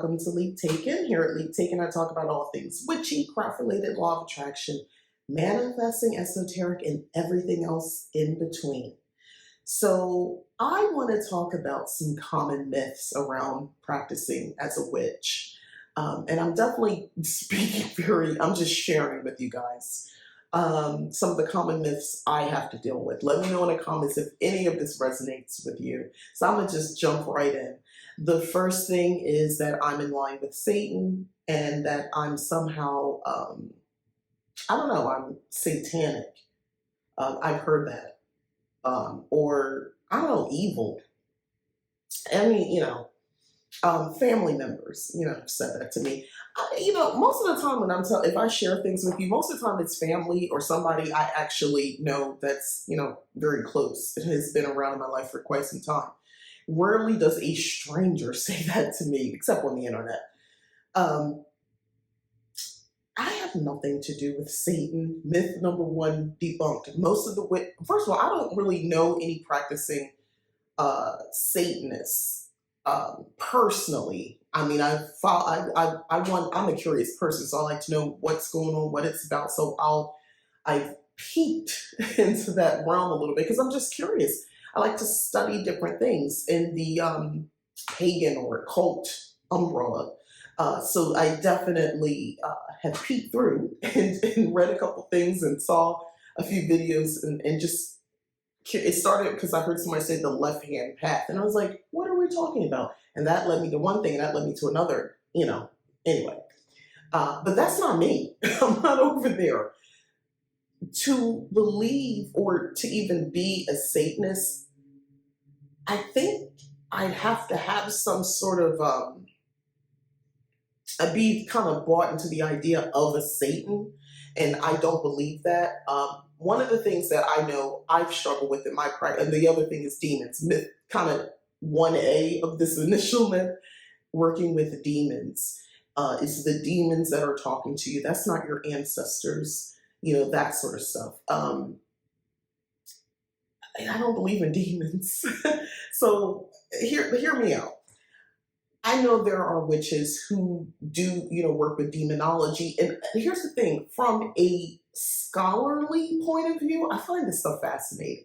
welcome to Leap Taken. Here at Leap Taken, I talk about all things witchy, craft-related, law of attraction, manifesting, esoteric, and everything else in between. So I want to talk about some common myths around practicing as a witch. And I'm definitely I'm just sharing with you guys some of the common myths I have to deal with. Let me know in the comments if any of this resonates with you. So I'm going to just jump right in. The first thing is that I'm in line with Satan and that I'm somehow, I don't know, I'm satanic. I've heard that. Or, I don't know, evil. I mean, family members, said that to me. Most of the time when if I share things with you, most of the time it's family or somebody I actually know that's, very close. It has been around in my life for quite some time. Rarely does a stranger say that to me, except on the internet. I have nothing to do with Satan. Myth number one debunked. First of all, I don't really know any practicing Satanists personally. I mean, I'm a curious person, so I like to know what's going on, what it's about. So I've peeked into that realm a little bit because I'm just curious. I like to study different things in the pagan or occult umbrella. So I definitely have peeked through and read a couple things and saw a few videos and just, it started because I heard somebody say the left-hand path. And I was like, what are we talking about? And that led me to one thing and that led me to another, anyway. But that's not me. I'm not over there. To believe or to even be a Satanist, I think I'd have to have some sort of, I'd be kind of bought into the idea of a Satan, and I don't believe that. One of the things that I know I've struggled with in my practice, and the other thing is demons, myth, kind of 1A of this initial myth, working with demons. Is the demons that are talking to you. That's not your ancestors, that sort of stuff. I don't believe in demons. So hear me out. I know there are witches who do, work with demonology. And here's the thing, from a scholarly point of view, I find this stuff fascinating.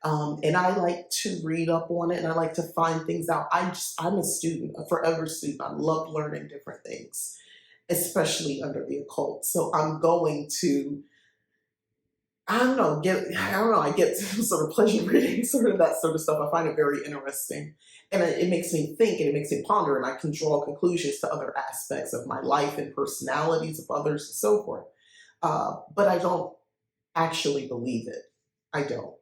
And I like to read up on it and I like to find things out. I'm a student, a forever student. I love learning different things, especially under the occult. So I'm going to, I get some sort of pleasure reading, sort of that sort of stuff. I find it very interesting. And it makes me think and it makes me ponder, and I can draw conclusions to other aspects of my life and personalities of others and so forth. But I don't actually believe it. I don't.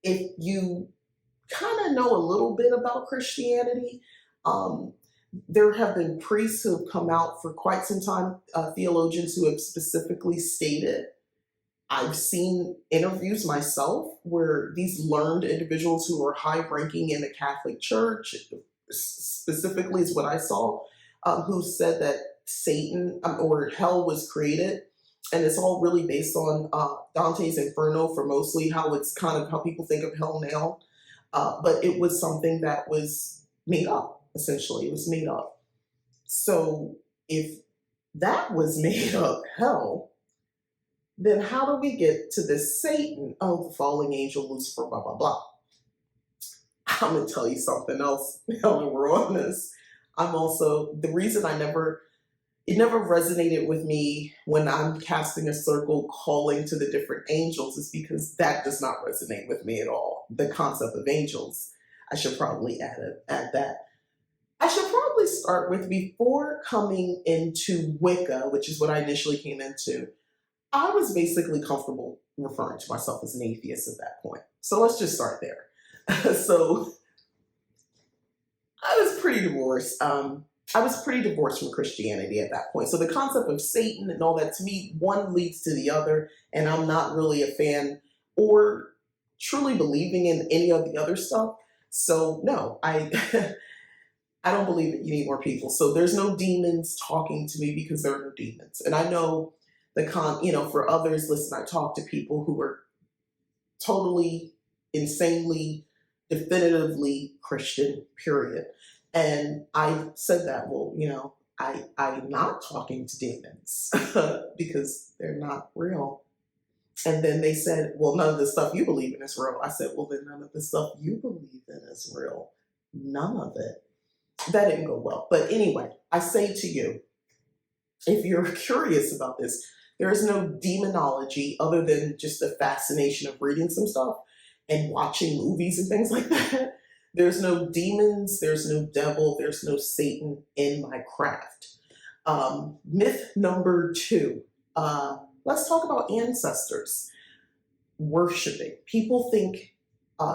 If you kind of know a little bit about Christianity, there have been priests who have come out for quite some time, theologians who have specifically stated, I've seen interviews myself where these learned individuals who are high ranking in the Catholic Church, specifically is what I saw, who said that Satan or hell was created. And it's all really based on Dante's Inferno for mostly how it's kind of how people think of hell now. But it was something that was made up, essentially. It was made up. So if that was made up hell, then how do we get to this Satan? Oh, the falling angel, Lucifer, blah, blah, blah. I'm going to tell you something else now that we're on this. The reason it never resonated with me when I'm casting a circle calling to the different angels is because that does not resonate with me at all. The concept of angels. I should probably add that. I should probably start with, before coming into Wicca, which is what I initially came into, I was basically comfortable referring to myself as an atheist at that point. So let's just start there. So I was pretty divorced. I was pretty divorced from Christianity at that point. So the concept of Satan and all that, to me, one leads to the other, and I'm not really a fan or truly believing in any of the other stuff. So no, I I don't believe that you need more people. So there's no demons talking to me because there are no demons. And I know for others, listen, I talk to people who are totally, insanely, definitively Christian, period. And I said that, well, I'm not talking to demons because they're not real. And then they said, well, none of the stuff you believe in is real. I said, well, then none of the stuff you believe in is real. None of it. That didn't go well. But anyway, I say to you, if you're curious about this, there is no demonology other than just the fascination of reading some stuff and watching movies and things like that. There's no demons, there's no devil, there's no Satan in my craft. Myth number 2. Let's talk about ancestors. Worshiping. People think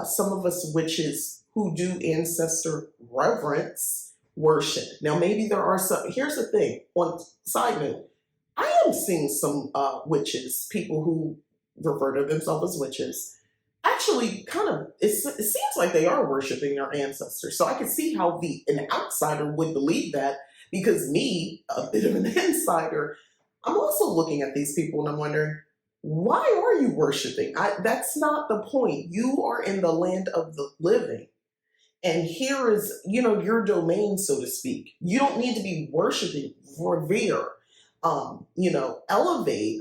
some of us witches who do ancestor reverence worship. Now, maybe there are some. Here's the thing. On side note, I am seeing some witches, people who refer to themselves as witches, actually kind of. It seems like they are worshiping their ancestors. So I can see how an outsider would believe that, because me, a bit of an insider, I'm also looking at these people and I'm wondering, why are you worshiping? That's not the point. You are in the land of the living. And here is, your domain, so to speak. You don't need to be worshiping, revere, elevate,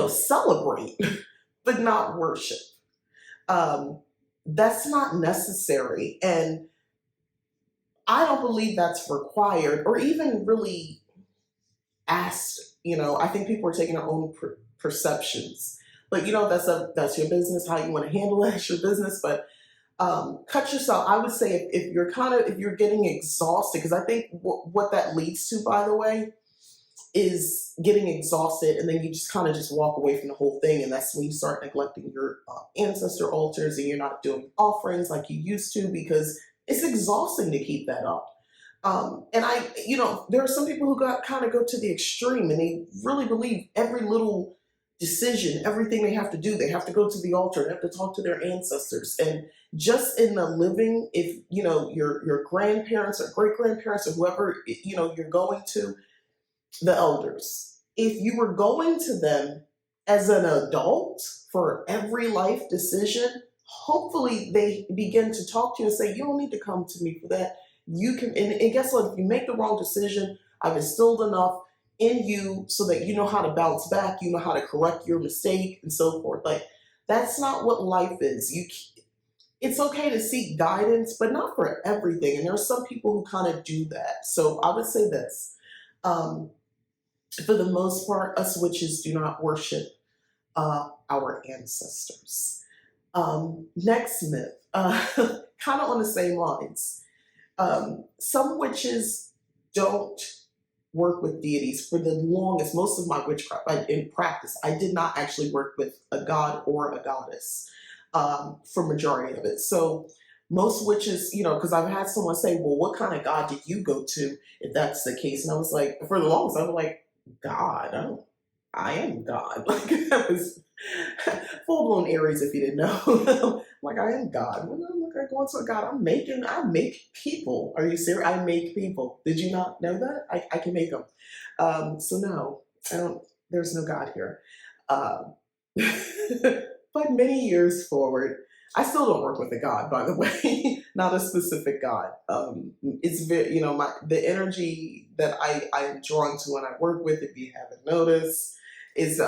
celebrate, but not worship. That's not necessary. And I don't believe that's required or even really asked. I think people are taking their own perceptions. But that's your business. How you want to handle it, it's your business. But cut yourself. I would say if you're getting exhausted, because I think what that leads to, by the way, is getting exhausted, and then you just kind of just walk away from the whole thing, and that's when you start neglecting your ancestor altars, and you're not doing offerings like you used to, because it's exhausting to keep that up. And there are some people who kind of go to the extreme, and they really believe every little decision, everything they have to do, they have to go to the altar, they have to talk to their ancestors. And just in the living, if your grandparents or great grandparents or whoever you're going to, the elders, if you were going to them as an adult for every life decision, hopefully they begin to talk to you and say, you don't need to come to me for that. You can, and guess what? If you make the wrong decision, I've instilled enough in you so that you know how to bounce back, you know how to correct your mistake, and so forth. Like, that's not what life is. It's okay to seek guidance, but not for everything. And there are some people who kind of do that. So I would say this. For the most part, us witches do not worship our ancestors. Next myth, kind of on the same lines. Some witches don't work with deities. For the longest, most of my witchcraft in practice, I did not actually work with a god or a goddess for majority of it. So most witches, because I've had someone say, well, what kind of god did you go to if that's the case? And I was like, for the longest, I was like, God, I am God. Like, that was full-blown Aries, if you didn't know. Like, I am God. When I look at going to a God, I make people. Are you serious? I make people. Did you not know that? I can make them. So no, there's no God here. But many years forward, I still don't work with a God, by the way, not a specific God. It's very, the energy that I am drawn to when I work with, if you haven't noticed, is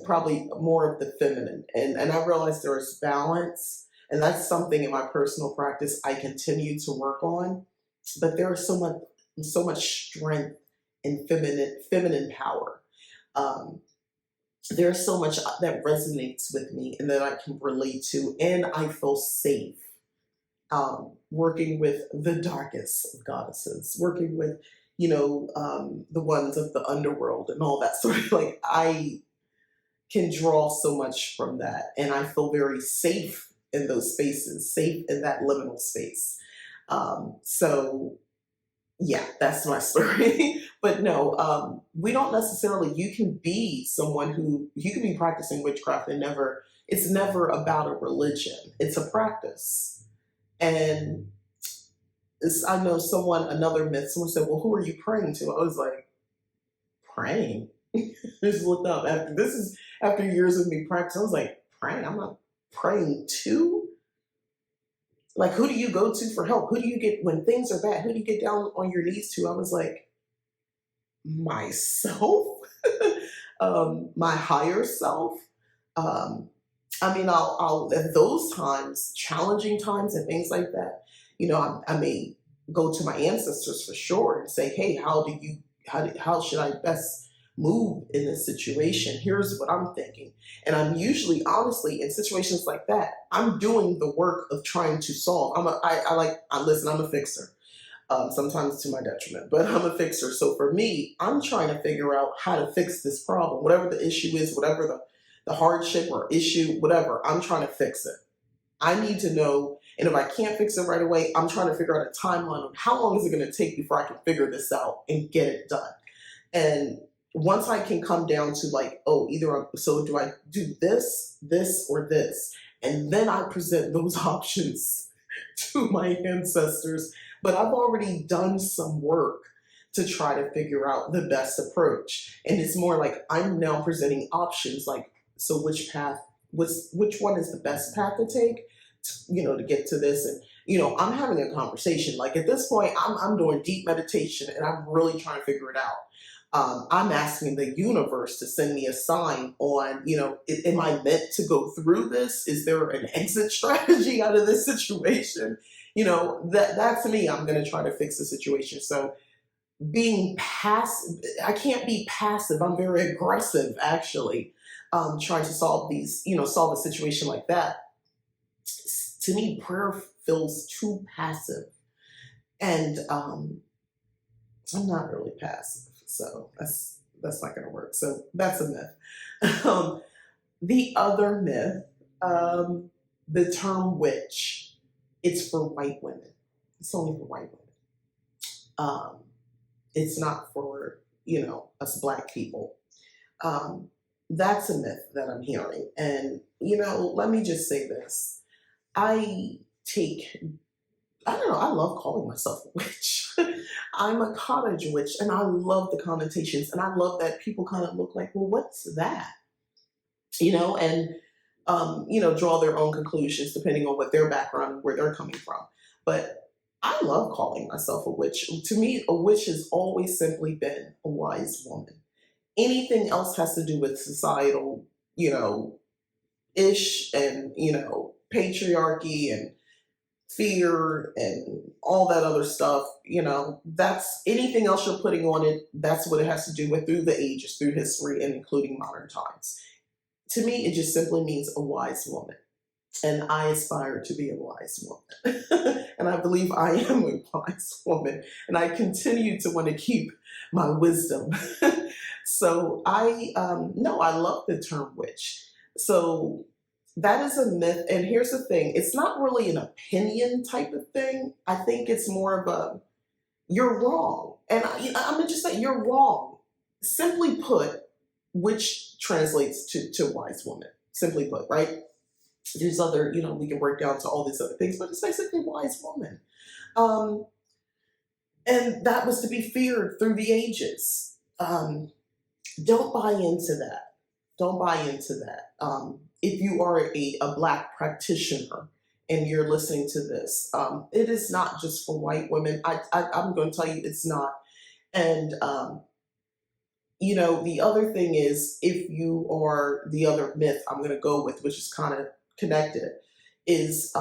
probably more of the feminine. And I realize there is balance, and that's something in my personal practice I continue to work on. But there is so much strength in feminine power. There's so much that resonates with me and that I can relate to, and I feel safe working with the darkest of goddesses, working with, the ones of the underworld and all that sort of, like, I can draw so much from that, and I feel very safe in those spaces, safe in that liminal space. So yeah, that's my story. But no, we don't necessarily, you can be someone you can be practicing witchcraft and it's never about a religion. It's a practice. And I know another myth, someone said, well, who are you praying to? I was like, praying? I just looked up. After years of me practicing, I was like, praying? I'm not praying to? Like, who do you go to for help? Who do you get when things are bad? Who do you get down on your knees to? I was like, myself, my higher self. Um, I mean, I'll at those times, challenging times and things like that, I may go to my ancestors for sure and say, hey, how should I best move in this situation? Here's what I'm thinking. And I'm usually, honestly, in situations like that, I'm doing the work of trying to solve. Listen, I'm a fixer, sometimes to my detriment, but I'm a fixer. So for me, I'm trying to figure out how to fix this problem, whatever the issue is, whatever the hardship or issue, whatever, I'm trying to fix it. I need to know, and if I can't fix it right away, I'm trying to figure out a timeline on how long is it going to take before I can figure this out and get it done. And once I can come down to like, oh, so do I do this, or this? And then I present those options to my ancestors. But I've already done some work to try to figure out the best approach. And it's more like I'm now presenting options like, so which one is the best path to take, to get to this? And, I'm having a conversation. Like at this point, I'm doing deep meditation and I'm really trying to figure it out. I'm asking the universe to send me a sign on, am I meant to go through this? Is there an exit strategy out of this situation? That to me, I'm going to try to fix the situation. So being passive, I can't be passive. I'm very aggressive, actually, trying to solve a situation like that. To me, prayer feels too passive. And I'm not really passive. So that's not going to work. So that's a myth. The other myth, the term witch, it's for white women. It's only for white women. It's not for, us Black people. That's a myth that I'm hearing. And, let me just say this. I don't know, I love calling myself a witch. I'm a cottage witch and I love the connotations and I love that people kind of look like, well, what's that? And, draw their own conclusions depending on what their background and where they're coming from. But I love calling myself a witch. To me, a witch has always simply been a wise woman. Anything else has to do with societal, ish and, patriarchy and fear and all that other stuff, that's anything else you're putting on it, that's what it has to do with through the ages, through history, and including modern times. To me, it just simply means a wise woman. And I aspire to be a wise woman. And I believe I am a wise woman. And I continue to want to keep my wisdom. So no, I love the term witch. So that is a myth. And here's the thing, it's not really an opinion type of thing. I think it's more of a, you're wrong. And I'm going to just say you're wrong. Simply put, which translates to wise woman. Simply put, right? There's other, we can work down to all these other things, but it's basically wise woman. And that was to be feared through the ages. Don't buy into that. Don't buy into that. If you are a Black practitioner and you're listening to this, it is not just for white women. I'm going to tell you it's not. And, the other thing is, if you are the other myth I'm going to go with, which is kind of connected, is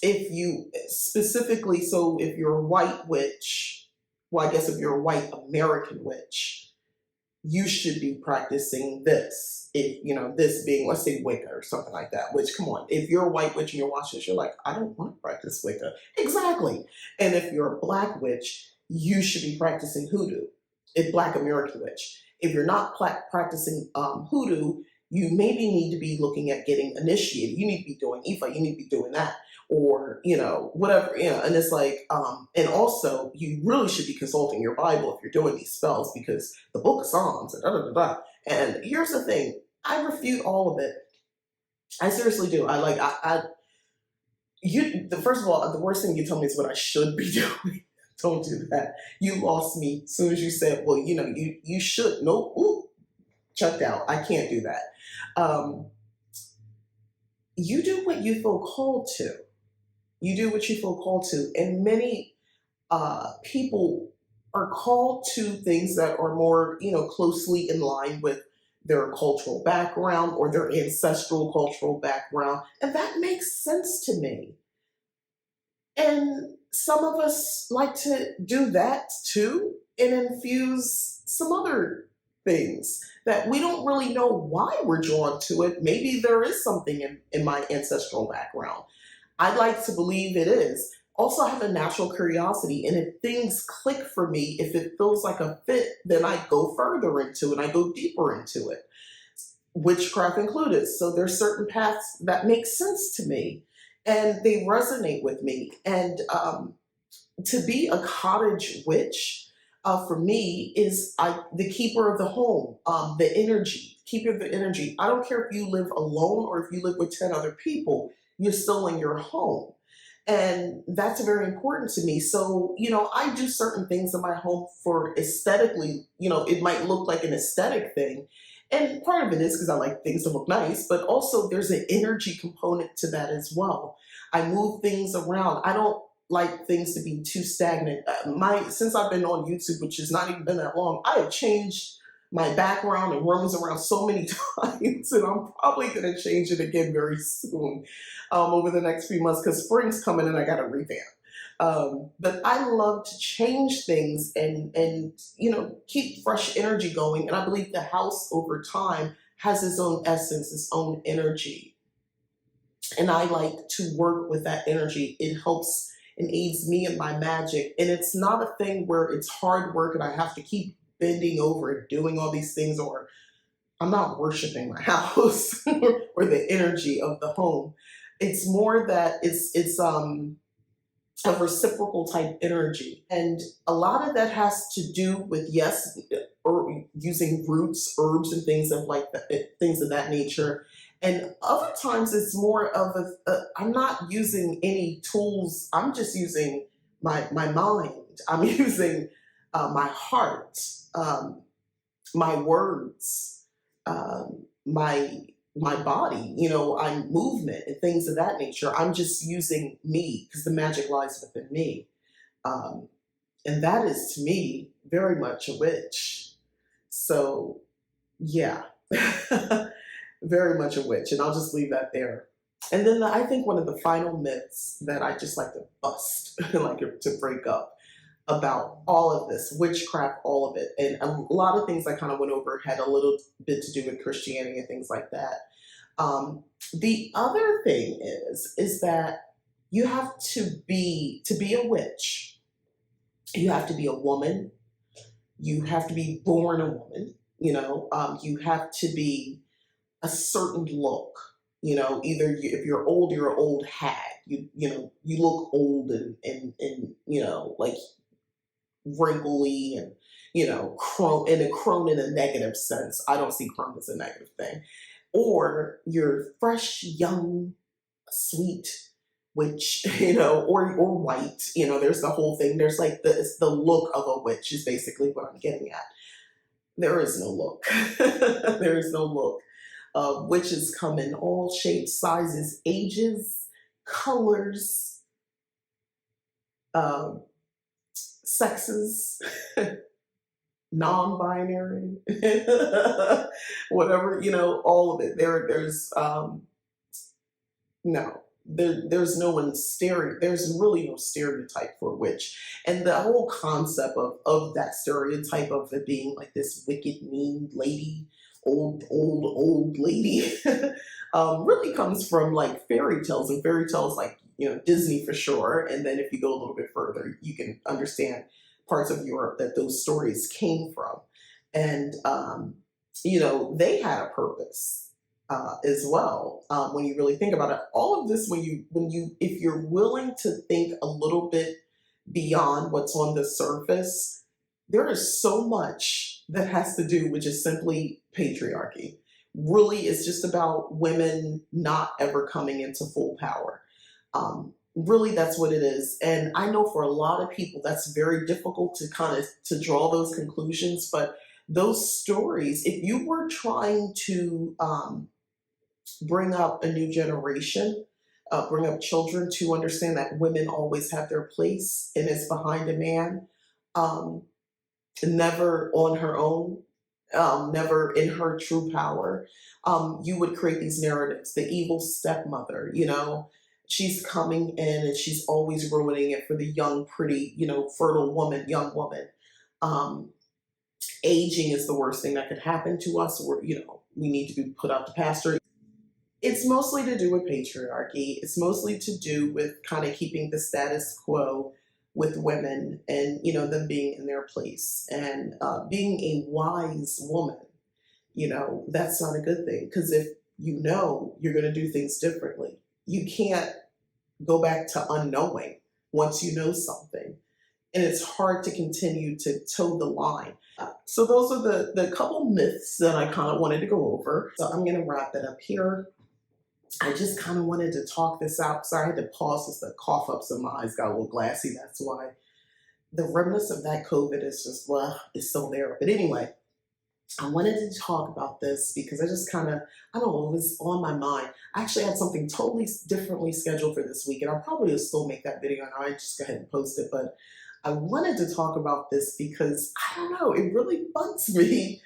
if you specifically, so if you're a white witch, well, I guess if you're a white American witch, you should be practicing this. If, this being, let's say, Wicca or something like that, which, come on, if you're a white witch and you're watching this, you're like, I don't want to practice Wicca. Exactly. And if you're a Black witch, you should be practicing hoodoo. If Black American witch. If you're not practicing hoodoo, you maybe need to be looking at getting initiated. You need to be doing Ifa. You need to be doing that. Or, whatever, and it's like, and also you really should be consulting your Bible if you're doing these spells, because the book of Psalms and da, da, da, da. And here's the thing, I refute all of it. I seriously do. First of all, the worst thing you tell me is what I should be doing. Don't do that. You lost me as soon as you said, well, you should. No, ooh, checked out. I can't do that. You do what you feel called to. You do what you feel called to. And many people are called to things that are more, closely in line with their cultural background or their ancestral cultural background. And that makes sense to me. And some of us like to do that too and infuse some other things that we don't really know why we're drawn to it. Maybe there is something in my ancestral background. I'd like to believe it is. Also, I have a natural curiosity, and if things click for me, if it feels like a fit, then I go further into it, I go deeper into it, witchcraft included. So there's certain paths that make sense to me, and they resonate with me. And to be a cottage witch, for me, is the keeper of the home, the energy, keeper of the energy. I don't care if you live alone or if you live with 10 other people, you're still in your home. And that's very important to me. So, I do certain things in my home for aesthetically, it might look like an aesthetic thing. And part of it is because I like things to look nice, but also there's an energy component to that as well. I move things around. I don't like things to be too stagnant. Since I've been on YouTube, which has not even been that long, I have changed my background and rooms around so many times, and I'm probably going to change it again very soon, over the next few months, because spring's coming and I got to revamp. But I love to change things and keep fresh energy going. And I believe the house over time has its own essence, its own energy. And I like to work with that energy. It helps and aids me in my magic. And it's not a thing where it's hard work and I have to keep bending over and doing all these things, or I'm not worshiping my house or the energy of the home. It's more that it's a reciprocal type energy. And a lot of that has to do with, yes, or using roots, herbs, and things of like that, things of that nature. And other times it's more of I'm not using any tools. I'm just using my mind. I'm using my heart, my words, my body, I'm movement and things of that nature. I'm just using me because the magic lies within me. Um, and that is to me very much a witch. So yeah, very much a witch. And I'll just leave that there. And then I think one of the final myths that I just like to bust, like to break up about all of this, witchcraft, all of it. And a lot of things I kind of went over had a little bit to do with Christianity and things like that. The other thing is that you have to be a witch, you have to be a woman, you have to be born a woman, you have to be a certain look. Either if you're old, you're an old hag. You look old and like wrinkly and crone in a negative sense. I don't see crone as a negative thing. Or you're fresh, young, sweet, which or white. There's the whole thing. There's like it's the look of a witch is basically what I'm getting at. There is no look. There is no look. Witches come in all shapes, sizes, ages, colors, sexes, non-binary, whatever, all of it. There's no one there's really no stereotype for a witch. And the whole concept of that stereotype of it being like this wicked, mean lady, old lady, really comes from like fairy tales, and fairy tales like, Disney for sure. And then if you go a little bit further, you can understand parts of Europe that those stories came from. And, they had a purpose as well. When you really think about it, all of this, if you're willing to think a little bit beyond what's on the surface, there is so much that has to do with just simply patriarchy. Really, it's just about women not ever coming into full power. Really, that's what it is. And I know for a lot of people, that's very difficult to draw those conclusions. But those stories, if you were trying to bring up a new generation bring up children to understand that women always have their place and it's behind a man, um, never on her own, never in her true power. You would create these narratives, the evil stepmother, she's coming in and she's always ruining it for the young, pretty, fertile woman, young woman. Um, Aging is the worst thing that could happen to us, or, we need to be put out to pasture. It's mostly to do with patriarchy. It's mostly to do with kind of keeping the status quo with women and, them being in their place and being a wise woman. That's not a good thing because if you're going to do things differently, you can't go back to unknowing once you know something. And it's hard to continue to toe the line. So those are the couple myths that I kind of wanted to go over. So I'm going to wrap it up here. I just kind of wanted to talk this out. Sorry, I had to pause just to cough up some. My eyes got a little glassy. That's why. The remnants of that COVID is just, well, it's still there. But anyway, I wanted to talk about this because I just kind of, I don't know, it was on my mind. I actually had something totally differently scheduled for this week, and I'll probably still make that video, and I'll just go ahead and post it. But I wanted to talk about this because, I don't know, it really bugs me.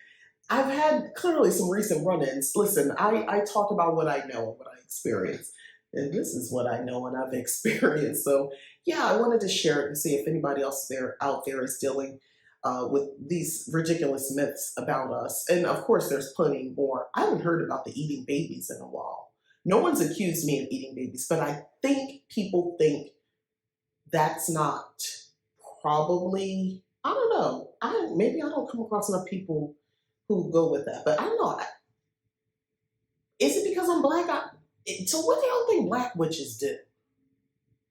I've had clearly some recent run-ins. Listen, I talk about what I know and what I experience. And this is what I know and I've experienced. So yeah, I wanted to share it and see if anybody else out there is dealing with these ridiculous myths about us. And of course, there's plenty more. I haven't heard about the eating babies in a while. No one's accused me of eating babies, but I think people think that's not probably, I don't know. Maybe I don't come across enough people who go with that, but I don't know. Is it because I'm black? So what do y'all think black witches do?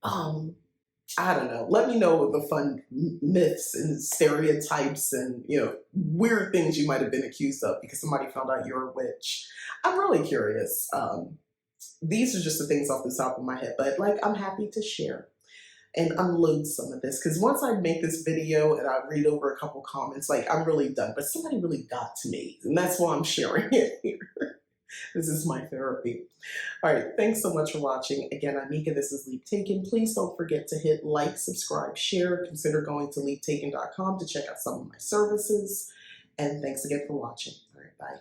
I don't know. Let me know the fun myths and stereotypes and weird things you might have been accused of because somebody found out you're a witch. I'm really curious. These are just the things off the top of my head, but I'm happy to share and unload some of this because once I make this video and I read over a couple comments, I'm really done. But somebody really got to me, and that's why I'm sharing it here. This is my therapy. All right, thanks so much for watching. Again, I'm Mika, this is Leap Taken. Please don't forget to hit like, subscribe, share. Consider going to leaptaken.com to check out some of my services. And thanks again for watching. All right, bye.